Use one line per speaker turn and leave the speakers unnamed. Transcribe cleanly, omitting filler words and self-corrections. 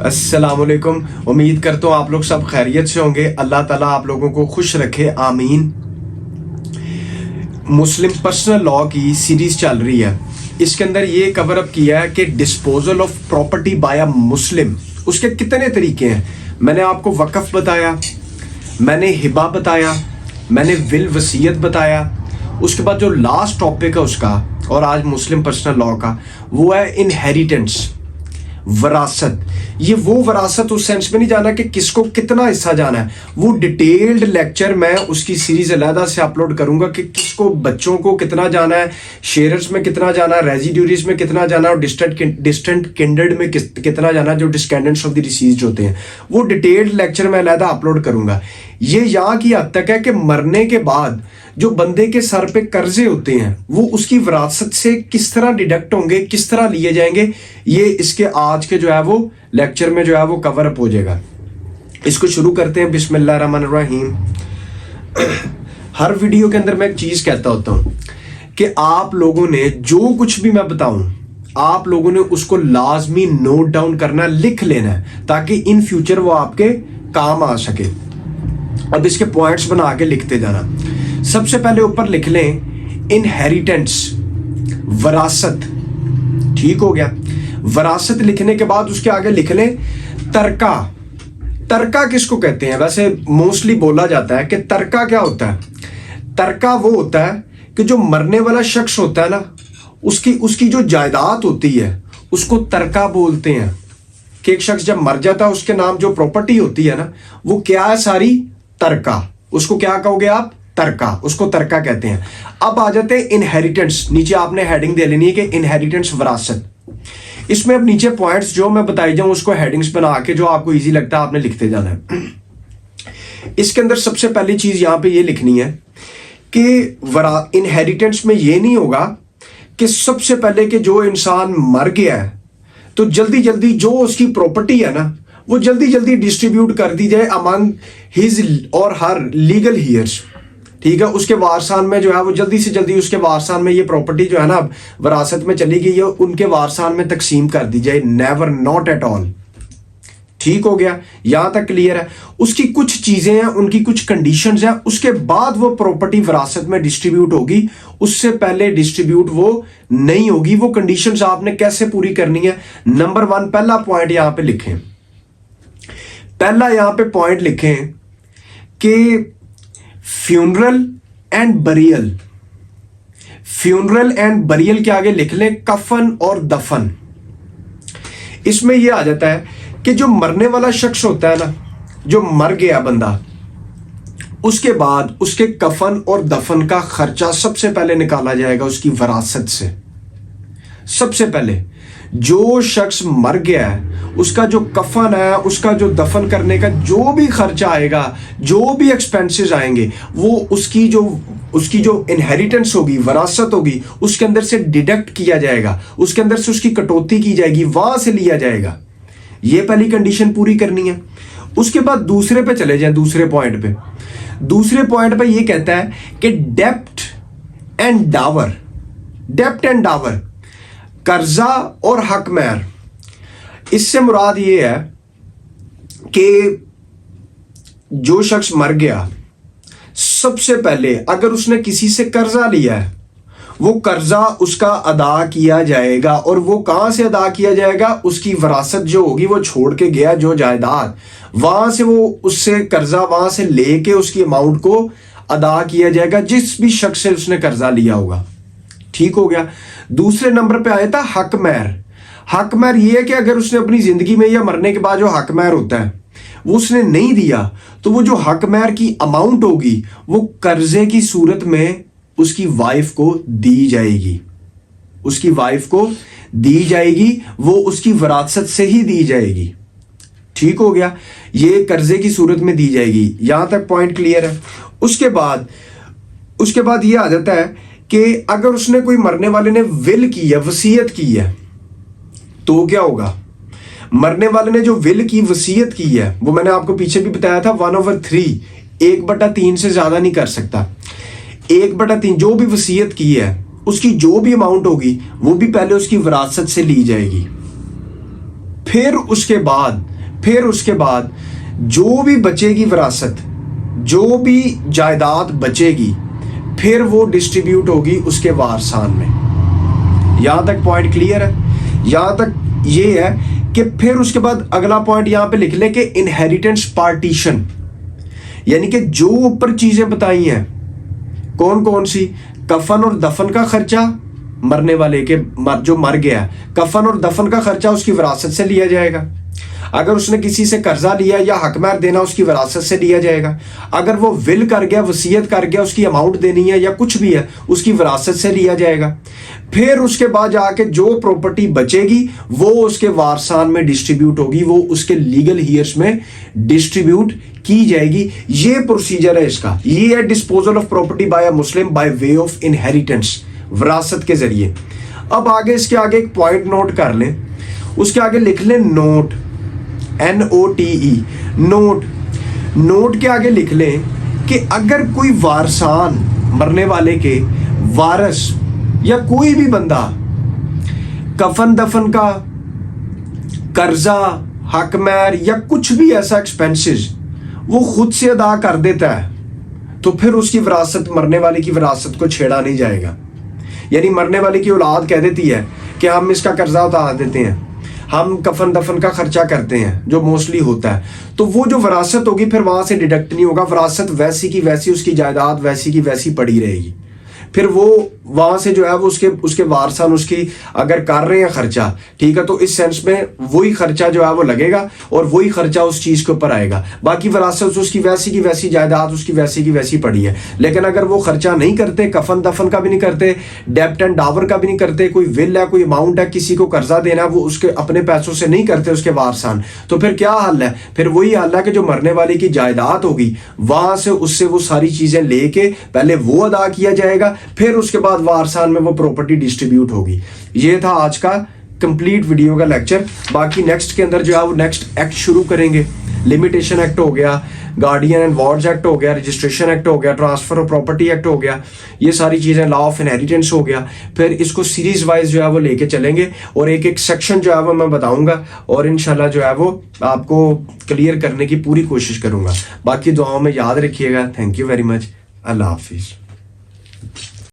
अस्सलामुअलैकुम। उम्मीद करता हूँ आप लोग सब खैरियत से होंगे। अल्लाह ताला आप लोगों को खुश रखे, आमीन। मुस्लिम पर्सनल लॉ की सीरीज चल रही है। इसके अंदर ये कवर अप किया है कि डिस्पोजल ऑफ प्रॉपर्टी बाय अ मुस्लिम, उसके कितने तरीके हैं। मैंने आपको वक़्फ़ बताया, मैंने हिबा बताया, मैंने विल वसीयत बताया। उसके बाद जो लास्ट टॉपिक है उसका, और आज मुस्लिम पर्सनल लॉ का, वो है इनहेरिटेंस, वरासत। ये वो वरासत उस सेंस में नहीं जाना कि किसको कितना हिस्सा जाना है, वो डिटेल्ड लेक्चर मैं उसकी सीरीज अलहदा से अपलोड करूंगा कि किसको, बच्चों को कितना जाना है, शेयर्स में कितना जाना है, रेजिड्यूरीज में कितना जाना है, और डिस्टेंट किंडर्ड में कितना जाना है, जो डिस्केंडेंट्स ऑफ द डिसीज्ड होते हैं। वो डिटेल्ड लेक्चर मैं अलहदा अपलोड करूंगा। ये यहाँ की हद तक है कि मरने के बाद जो बंदे के सर पे कर्जे होते हैं वो उसकी विरासत से किस तरह डिडक्ट होंगे, किस तरह लिए जाएंगे, ये इसके आज के जो है वो लेक्चर में जो है वो कवर अप हो जाएगा। इसको शुरू करते हैं। बिस्मिल्लाहिर्रहमानिर्रहीम। हर वीडियो के अंदर मैं एक चीज कहता होता हूं कि आप लोगों ने जो कुछ भी मैं बताऊं, आप लोगों ने उसको लाजमी नोट डाउन करना, लिख लेना है, ताकि इन फ्यूचर वो आपके काम आ सके। अब इसके पॉइंट्स बना के लिखते जाना। सबसे पहले ऊपर लिख लें इनहेरिटेंस, वरासत। ठीक हो गया। वरासत लिखने के बाद उसके आगे लिख लें तरका। तरका किसको कहते हैं? वैसे मोस्टली बोला जाता है कि तरका क्या होता है। तरका वो होता है कि जो मरने वाला शख्स होता है ना, उसकी जो जायदाद होती है उसको तरका बोलते हैं। कि एक शख्स जब मर जाता है उसके नाम जो प्रॉपर्टी होती है ना, वो क्या है? सारी तरका। उसको क्या कहोगे आप? तरका। उसको तरका कहते हैं। अब आ जाते हैं इनहेरिटेंस। नीचे आपने हेडिंग दे लेनी है कि इनहेरिटेंस, वरासत। इसमें अब नीचे पॉइंट्स जो मैं बताई जाऊं उसको हेडिंग्स बना के, जो आपको इजी लगता है आपने लिखते जाना है। इसके अंदर सबसे पहली चीज यहां पे ये लिखनी है कि इनहेरिटेंस में ये नहीं होगा कि सबसे पहले कि जो इंसान मर गया है तो जल्दी जल्दी जो उसकी प्रॉपर्टी है ना, वो जल्दी जल्दी डिस्ट्रीब्यूट कर दी जाए अमंग हिज और हर लीगल हियर्स। ठीक है। उसके वारसान में जो है वो जल्दी से जल्दी उसके वारसान में ये प्रॉपर्टी जो है ना अब विरासत में चली गई है, उनके वारसान में तकसीम कर दी जाए। Never, not at all. ठीक हो गया। यहां तक क्लियर है। उसकी कुछ चीजें हैं, उनकी कुछ कंडीशंस हैं, उसके बाद वो प्रॉपर्टी विरासत में डिस्ट्रीब्यूट होगी। उससे पहले डिस्ट्रीब्यूट वो नहीं होगी। वो कंडीशंस आपने कैसे पूरी करनी है? नंबर 1 पहला पॉइंट यहां पे लिखें। पहला यहां पे पॉइंट लिखें कि funeral and burial. Funeral and burial के आगे लिख लें कफन और दफन। इसमें यह आ जाता है कि जो मरने वाला शख्स होता है ना, जो मर गया बंदा, उसके बाद उसके कफन और दफन का खर्चा सबसे पहले निकाला जाएगा उसकी विरासत से। सबसे पहले जो शख्स मर गया है उसका जो कफन है, उसका जो दफन करने का जो भी खर्चा आएगा, जो भी एक्सपेंसेस आएंगे, वो उसकी जो इनहेरिटेंस होगी, वरासत होगी, उसके अंदर से डिडक्ट किया जाएगा, उसके अंदर से उसकी कटौती की जाएगी, वहां से लिया जाएगा। ये पहली कंडीशन पूरी करनी है। उसके बाद दूसरे पे चले जाएं। दूसरे पॉइंट पे, दूसरे पॉइंट पे ये कहता है कि डेप्ट and Dawar. Dept and Dawar, कर्जा और हक महर। इससे मुराद ये है कि जो शख्स मर गया, सबसे पहले अगर उसने किसी से कर्जा लिया है, वो कर्जा उसका अदा किया जाएगा। और वो कहां से अदा किया जाएगा? उसकी विरासत जो होगी, वो छोड़ के गया जो जायदाद, वहां से वो उससे कर्जा वहां से लेके उसकी अमाउंट को अदा किया जाएगा, जिस भी शख्स से उसने कर्जा लिया होगा। ठीक हो गया। दूसरे नंबर पे आया था हक महर। हक महर ये है कि अगर उसने अपनी जिंदगी में या मरने के बाद जो हक महर होता है वो उसने नहीं दिया, तो वो जो हक महर की अमाउंट होगी वो कर्जे की सूरत में उसकी वाइफ को दी जाएगी। उसकी वाइफ को दी जाएगी, वो उसकी विरासत से ही दी जाएगी। ठीक हो गया। ये कर्जे की सूरत में दी जाएगी। यहां तक पॉइंट क्लियर है। उसके बाद ये आ जाता है कि अगर उसने, कोई मरने वाले ने विल की है, वसीयत की है, तो क्या होगा? मरने वाले ने जो विल की, वसीयत की है, वो मैंने आपको पीछे भी बताया था 1/3, 1/3 से ज्यादा नहीं कर सकता। 1/3 जो भी वसीयत की है उसकी जो भी अमाउंट होगी वो भी पहले उसकी विरासत से ली जाएगी। फिर उसके बाद फिर उसके बाद जो भी बचेगी विरासत, जो भी जायदाद बचेगी, फिर वो डिस्ट्रीब्यूट होगी उसके वारसान में। यहां तक पॉइंट क्लियर है? यहां तक ये है कि फिर उसके बाद अगला पॉइंट यहां पे लिख ले कि इनहेरिटेंस पार्टीशन, यानी कि जो ऊपर चीजें बताई हैं कौन कौन सी, कफन और दफन का खर्चा मरने वाले के जो मर गया, कफन और दफन का खर्चा उसकी विरासत से लिया जाएगा। अगर उसने किसी से कर्जा लिया या हकमार देना, उसकी विरासत से लिया जाएगा। अगर वो विल कर गया, वसीयत कर गया, उसकी अमाउंट देनी है या कुछ भी है, उसकी विरासत से लिया जाएगा। फिर उसके बाद जाके जो प्रॉपर्टी बचेगी वो उसके वारसान में डिस्ट्रीब्यूट होगी, वो उसके लीगल हीयर्स में डिस्ट्रीब्यूट की जाएगी। ये प्रोसीजर है इसका। ये है disposal of property bye a Muslim by way of inheritance, विरासत के जरिए। अब आगे इसके आगे एक पॉइंट नोट कर लें, उसके आगे लिख लें नोट, NOTE, नोट। नोट के आगे लिख लें कि अगर कोई वारसान, मरने वाले के वारस या कोई भी बंदा कफन दफन का कर्जा, हकमैर या कुछ भी ऐसा एक्सपेंसेस वो खुद से अदा कर देता है, तो फिर उसकी विरासत, मरने वाले की विरासत को छेड़ा नहीं जाएगा। यानी मरने वाले की औलाद कह देती है कि हम इसका कर्जा उतार देते हैं, हम कफन दफन का खर्चा करते हैं, जो मोस्टली होता है, तो वो जो विरासत होगी फिर वहां से डिडक्ट नहीं होगा। विरासत वैसी की वैसी, उसकी जायदाद वैसी की वैसी पड़ी रहेगी। फिर वो वहां से जो है वो उसके वारसान उसकी अगर कर रहे हैं खर्चा, ठीक है, तो इस सेंस में वही खर्चा जो है वो लगेगा और वही खर्चा उस चीज के ऊपर आएगा। बाकी विरासत उसकी वैसी की वैसी, जायदाद उसकी वैसी की वैसी पड़ी है। लेकिन अगर वो खर्चा नहीं करते, कफन दफन का भी नहीं करते, डेप्ट एंड डावर का भी नहीं करते, कोई विल है, कोई अमाउंट है, किसी को कर्जा देना, वो उसके अपने पैसों से नहीं करते उसके वारसान, तो फिर क्या हल है? फिर वही हल है कि जो मरने वाले की जायदाद होगी वहां से उससे वो सारी चीजें लेके पहले वो अदा किया जाएगा, फिर उसके बाद वारसान में वो प्रॉपर्टी डिस्ट्रीब्यूट होगी। ये था आज का कंप्लीट वीडियो का लेक्चर। बाकी नेक्स्ट के अंदर जो है वो नेक्स्ट एक्ट शुरू करेंगे। लिमिटेशन एक्ट हो गया, गार्डियन एंड वार्ड्स एक्ट हो गया, रजिस्ट्रेशन एक्ट हो गया, ट्रांसफर ऑफ प्रॉपर्टी एक्ट हो गया, ये सारी चीजें, लॉ ऑफ इनहेरिटेंस हो गया। फिर इसको सीरीज वाइज जो है वो लेके चलेंगे और एक एक सेक्शन जो है वो मैं बताऊंगा और इंशाल्लाह जो है वो आपको क्लियर करने की पूरी कोशिश करूंगा। बाकी दुआओं में याद रखिएगा। Thank you very much. Allah Hafiz.